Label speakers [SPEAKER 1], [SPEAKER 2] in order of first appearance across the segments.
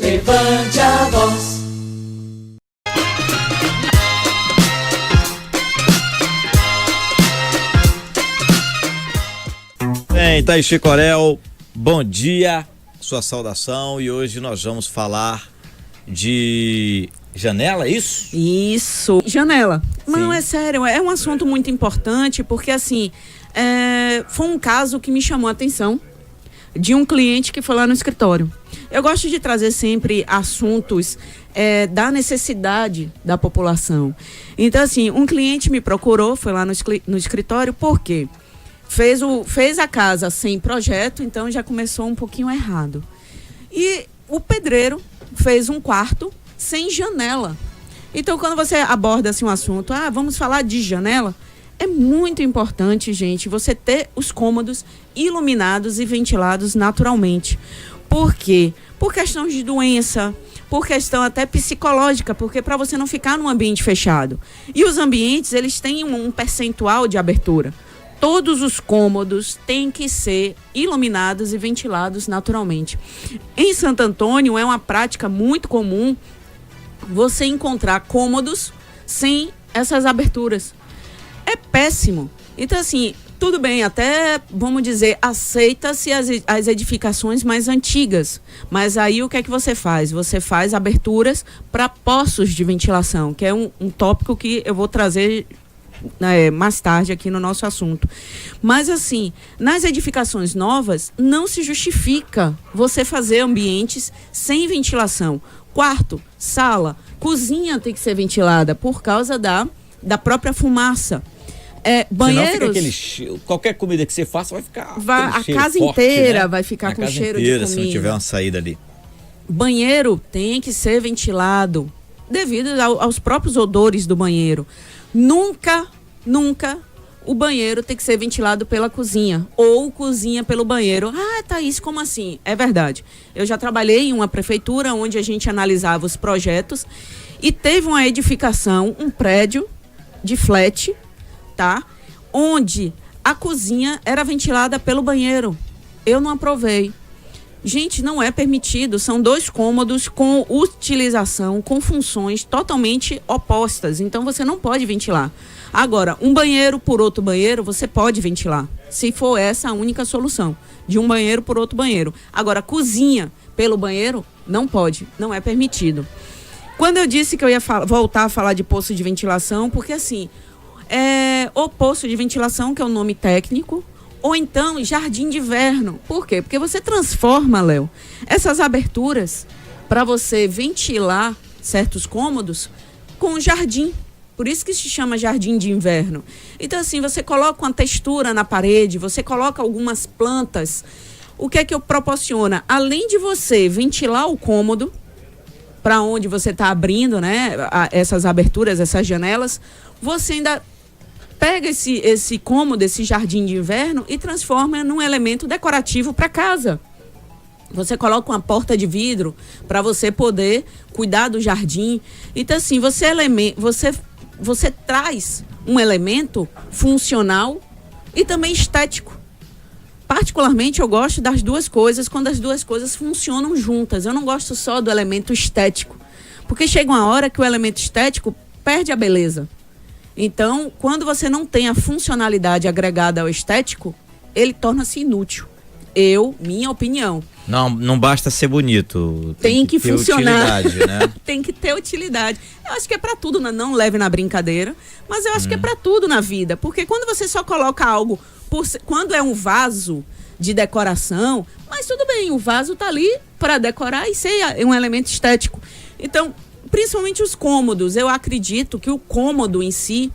[SPEAKER 1] levante a voz.
[SPEAKER 2] Bem, Taishi Corel, bom dia, sua saudação, e hoje nós vamos falar de janela, é isso?
[SPEAKER 3] Isso, janela.
[SPEAKER 2] Sim.
[SPEAKER 3] Não, é sério, é um assunto muito importante, porque assim, foi um caso que me chamou a atenção de um cliente que foi lá no escritório. Eu gosto de trazer sempre assuntos da necessidade da população. Então assim, um cliente me procurou, foi lá no escritório, por quê? Fez a casa sem projeto, então já começou um pouquinho errado. E o pedreiro fez um quarto sem janela. Então, quando você aborda assim, um assunto, vamos falar de janela, é muito importante, gente, você ter os cômodos iluminados e ventilados naturalmente. Por quê? Por questão de doença, por questão até psicológica, porque para você não ficar num ambiente fechado. E os ambientes, eles têm um percentual de abertura. Todos os cômodos têm que ser iluminados e ventilados naturalmente. Em Santo Antônio é uma prática muito comum você encontrar cômodos sem essas aberturas. É péssimo. Então assim, tudo bem, até, vamos dizer, aceita-se as edificações mais antigas. Mas aí o que é que você faz? Você faz aberturas para poços de ventilação, que é um tópico que eu vou trazer mais tarde aqui no nosso assunto. Mas assim, nas edificações novas, não se justifica você fazer ambientes sem ventilação. Quarto, sala, cozinha tem que ser ventilada por causa da própria fumaça. Banheiros.
[SPEAKER 2] Senão fica qualquer comida que você faça vai ficar.
[SPEAKER 3] A casa
[SPEAKER 2] forte,
[SPEAKER 3] inteira, né? Vai ficar com cheiro de comida.
[SPEAKER 2] Se não tiver uma saída ali.
[SPEAKER 3] Banheiro tem que ser ventilado devido aos próprios odores do banheiro. Nunca o banheiro tem que ser ventilado pela cozinha ou cozinha pelo banheiro. Thaís, como assim? É verdade. Eu já trabalhei em uma prefeitura onde a gente analisava os projetos e teve uma edificação, um prédio de flat, tá? Onde a cozinha era ventilada pelo banheiro. Eu não aprovei. Gente, não é permitido, são dois cômodos com utilização, com funções totalmente opostas, então você não pode ventilar. Agora, um banheiro por outro banheiro, você pode ventilar, se for essa a única solução, de um banheiro por outro banheiro. Agora, cozinha pelo banheiro, não pode, não é permitido. Quando eu disse que eu ia voltar a falar de poço de ventilação, porque assim, o poço de ventilação, que é o nome técnico, ou então jardim de inverno. Por quê? Porque você transforma, Léo, essas aberturas para você ventilar certos cômodos com jardim. Por isso que se chama jardim de inverno. Então assim, você coloca uma textura na parede, você coloca algumas plantas. O que é que proporciona? Além de você ventilar o cômodo, para onde você está abrindo, né, essas aberturas, essas janelas, você ainda pega esse cômodo, esse jardim de inverno e transforma num elemento decorativo para casa. Você coloca uma porta de vidro para você poder cuidar do jardim. Então assim, você traz um elemento funcional e também estético. Particularmente eu gosto das duas coisas quando as duas coisas funcionam juntas. Eu não gosto só do elemento estético, porque chega uma hora que o elemento estético perde a beleza. Então, quando você não tem a funcionalidade agregada ao estético, ele torna-se inútil. Minha opinião.
[SPEAKER 2] Não basta ser bonito.
[SPEAKER 3] Tem que
[SPEAKER 2] ter
[SPEAKER 3] utilizar.
[SPEAKER 2] Utilidade, né?
[SPEAKER 3] Tem que ter utilidade. Eu acho que é pra tudo, não leve na brincadeira, mas eu acho que é pra tudo na vida. Porque quando você só coloca algo, quando é um vaso de decoração, mas tudo bem, o vaso tá ali para decorar e ser um elemento estético. Então, principalmente os cômodos, eu acredito que o cômodo em si,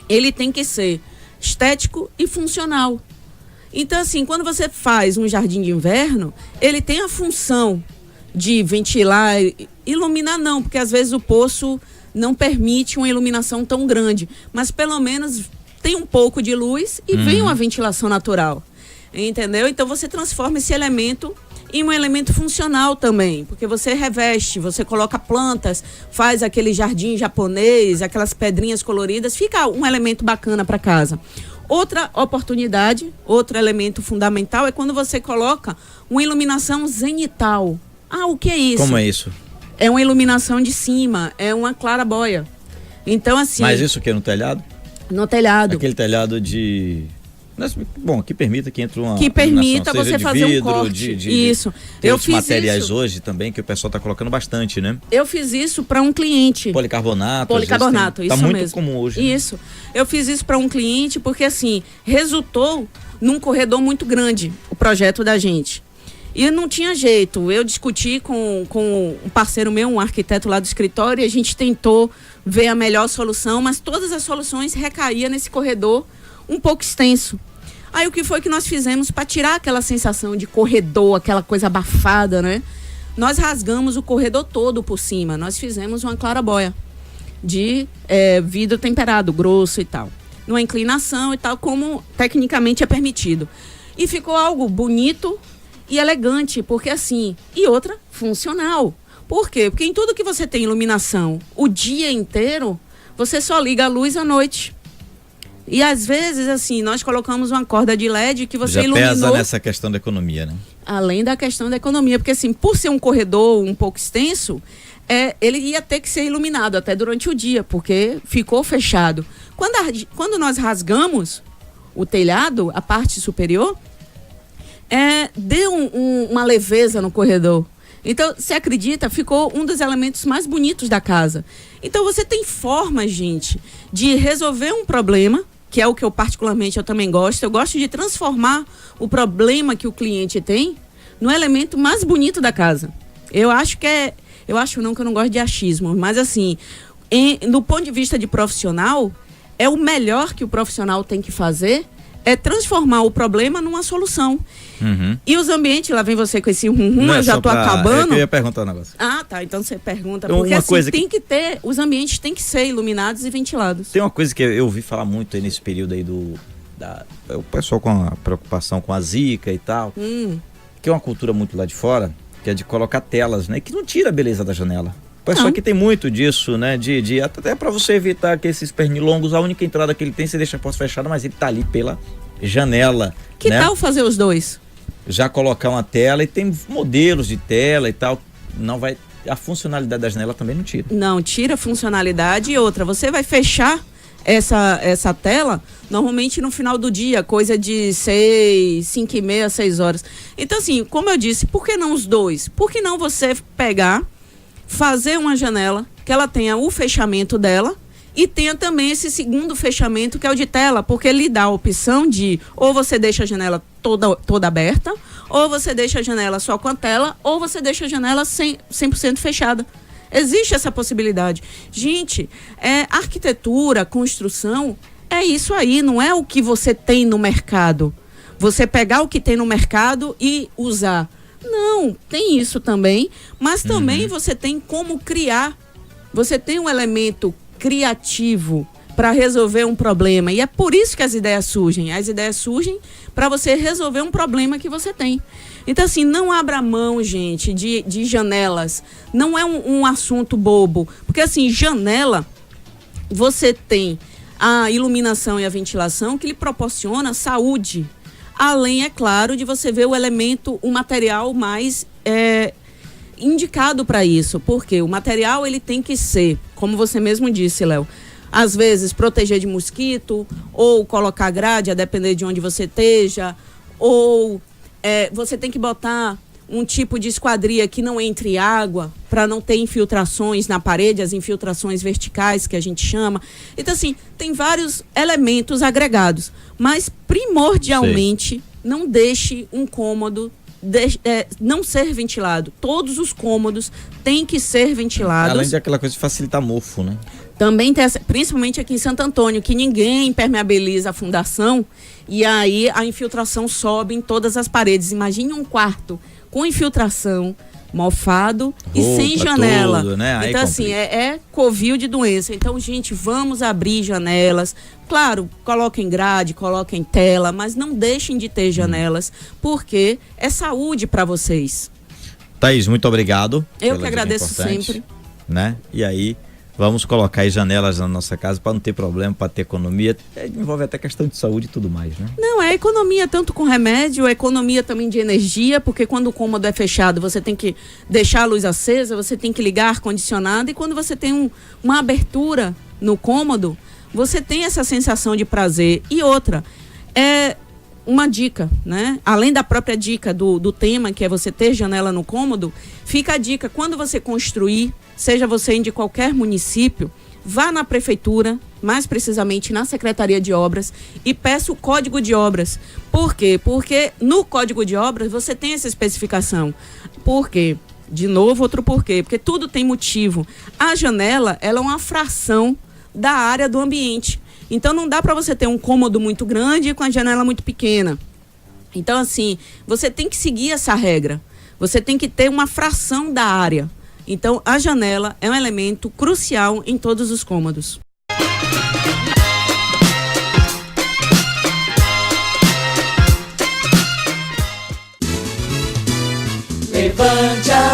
[SPEAKER 3] ele tem que ser estético e funcional. Então, assim, quando você faz um jardim de inverno, ele tem a função de ventilar, iluminar não, porque às vezes o poço não permite uma iluminação tão grande, mas pelo menos tem um pouco de luz e vem uma ventilação natural, entendeu? Então você transforma esse elemento em um elemento funcional também, porque você reveste, você coloca plantas, faz aquele jardim japonês, aquelas pedrinhas coloridas, fica um elemento bacana para casa. Outra oportunidade, outro elemento fundamental é quando você coloca uma iluminação zenital. Ah, o que é isso?
[SPEAKER 2] Como é isso?
[SPEAKER 3] É uma iluminação de cima, é uma claraboia. Então, assim...
[SPEAKER 2] Mas isso o que? No telhado?
[SPEAKER 3] No telhado.
[SPEAKER 2] Aquele telhado de... Bom, que permita que entre uma...
[SPEAKER 3] Que permita
[SPEAKER 2] seja
[SPEAKER 3] você
[SPEAKER 2] de
[SPEAKER 3] fazer
[SPEAKER 2] vidro,
[SPEAKER 3] um corte. Isso.
[SPEAKER 2] Tem
[SPEAKER 3] Eu
[SPEAKER 2] outros
[SPEAKER 3] fiz
[SPEAKER 2] materiais
[SPEAKER 3] isso.
[SPEAKER 2] hoje também que o pessoal está colocando bastante, né?
[SPEAKER 3] Eu fiz isso para um cliente.
[SPEAKER 2] Policarbonato.
[SPEAKER 3] Policarbonato, isso
[SPEAKER 2] mesmo. Tá muito
[SPEAKER 3] mesmo.
[SPEAKER 2] comum hoje. Né?
[SPEAKER 3] Isso. Eu fiz isso para um cliente porque, assim, resultou num corredor muito grande o projeto da gente. E não tinha jeito. Eu discuti com um parceiro meu, um arquiteto lá do escritório, e a gente tentou ver a melhor solução, mas todas as soluções recaíam nesse corredor um pouco extenso. Aí o que foi que nós fizemos para tirar aquela sensação de corredor, aquela coisa abafada, né? Nós rasgamos o corredor todo por cima. Nós fizemos uma claraboia de vidro temperado, grosso e tal. Numa inclinação e tal, como tecnicamente é permitido. E ficou algo bonito e elegante, porque assim... E outra, funcional. Por quê? Porque em tudo que você tem iluminação o dia inteiro, você só liga a luz à noite. E às vezes, assim, nós colocamos uma corda de LED que você iluminou...
[SPEAKER 2] Já pesa nessa questão da economia, né?
[SPEAKER 3] Além da questão da economia, porque assim, por ser um corredor um pouco extenso, ele ia ter que ser iluminado até durante o dia, porque ficou fechado. Quando nós rasgamos o telhado, a parte superior, deu uma leveza no corredor. Então, você acredita, ficou um dos elementos mais bonitos da casa. Então, você tem formas, gente, de resolver um problema, que é o que eu particularmente também gosto. Eu gosto de transformar o problema que o cliente tem no elemento mais bonito da casa. Eu acho que eu não gosto de achismo, mas assim, do ponto de vista de profissional, é o melhor que o profissional tem que fazer, é transformar o problema numa solução.
[SPEAKER 2] Uhum.
[SPEAKER 3] E os ambientes, lá vem você com esse eu já tô acabando.
[SPEAKER 2] Eu ia perguntar um negócio.
[SPEAKER 3] Ah, tá, então você pergunta.
[SPEAKER 2] Então,
[SPEAKER 3] porque
[SPEAKER 2] uma
[SPEAKER 3] assim,
[SPEAKER 2] coisa
[SPEAKER 3] tem que ter, os ambientes têm que ser iluminados e ventilados.
[SPEAKER 2] Tem uma coisa que eu ouvi falar muito aí nesse período aí o pessoal com a preocupação com a zika e tal, que é uma cultura muito lá de fora, que é de colocar telas, né, que não tira a beleza da janela. O pessoal aqui tem muito disso, né, até para você evitar que esses pernilongos, a única entrada que ele tem, você deixa a porta fechada, mas ele tá ali pela janela.
[SPEAKER 3] Que
[SPEAKER 2] né?
[SPEAKER 3] tal fazer os dois?
[SPEAKER 2] Já colocar uma tela, e tem modelos de tela e tal, não vai, a funcionalidade da janela também não tira. Não,
[SPEAKER 3] tira a funcionalidade. E outra, você vai fechar essa tela normalmente no final do dia, coisa de 5h30, 6 horas. Então assim, como eu disse, por que não os dois? Por que não você pegar, fazer uma janela que ela tenha o fechamento dela e tenha também esse segundo fechamento, que é o de tela, porque ele dá a opção de ou você deixa a janela toda aberta, ou você deixa a janela só com a tela, ou você deixa a janela 100% fechada. Existe essa possibilidade. Gente, arquitetura, construção, é isso aí, não é o que você tem no mercado. Você pegar o que tem no mercado e usar. Não, tem isso também, mas também você tem como criar. Você tem um elemento criativo para resolver um problema, e é por isso que as ideias surgem. As ideias surgem para você resolver um problema que você tem. Então assim, não abra mão, gente, de janelas. Não é um assunto bobo, porque assim, janela, você tem a iluminação e a ventilação que lhe proporciona saúde, além, é claro, de você ver o material mais indicado para isso, porque o material ele tem que ser, como você mesmo disse, Léo, às vezes proteger de mosquito, ou colocar grade, a depender de onde você esteja, ou você tem que botar um tipo de esquadria que não entre água, para não ter infiltrações na parede, as infiltrações verticais que a gente chama. Então assim, tem vários elementos agregados, mas primordialmente não deixe um cômodo não ser ventilado. Todos os cômodos têm que ser ventilados.
[SPEAKER 2] Além de aquela coisa de facilitar mofo, né?
[SPEAKER 3] Também tem principalmente aqui em Santo Antônio, que ninguém impermeabiliza a fundação, e aí a infiltração sobe em todas as paredes. Imagine um quarto com infiltração, mofado e sem janela.
[SPEAKER 2] Tudo, né?
[SPEAKER 3] Então assim, é covil de doença. Então, gente, vamos abrir janelas. Claro, coloquem grade, coloquem tela, mas não deixem de ter janelas, porque é saúde para vocês.
[SPEAKER 2] Thaís, muito obrigado.
[SPEAKER 3] Eu que agradeço sempre.
[SPEAKER 2] Né? E aí, Vamos colocar aí janelas na nossa casa para não ter problema, para ter economia. Envolve até questão de saúde e tudo mais, né?
[SPEAKER 3] Não, é economia tanto com remédio, é economia também de energia, porque quando o cômodo é fechado, você tem que deixar a luz acesa, você tem que ligar ar-condicionado, e quando você tem uma abertura no cômodo, você tem essa sensação de prazer. E outra, é uma dica, né? Além da própria dica do tema, que é você ter janela no cômodo, fica a dica, quando você construir, seja você de qualquer município, vá na prefeitura, mais precisamente na Secretaria de Obras, e peça o código de obras. Por quê? Porque no código de obras você tem essa especificação. Por quê? De novo, outro porquê. Porque tudo tem motivo. A janela, ela é uma fração da área do ambiente. Então não dá para você ter um cômodo muito grande com a janela muito pequena. Então assim, você tem que seguir essa regra. Você tem que ter uma fração da área. Então a janela é um elemento crucial em todos os cômodos.
[SPEAKER 1] Levante a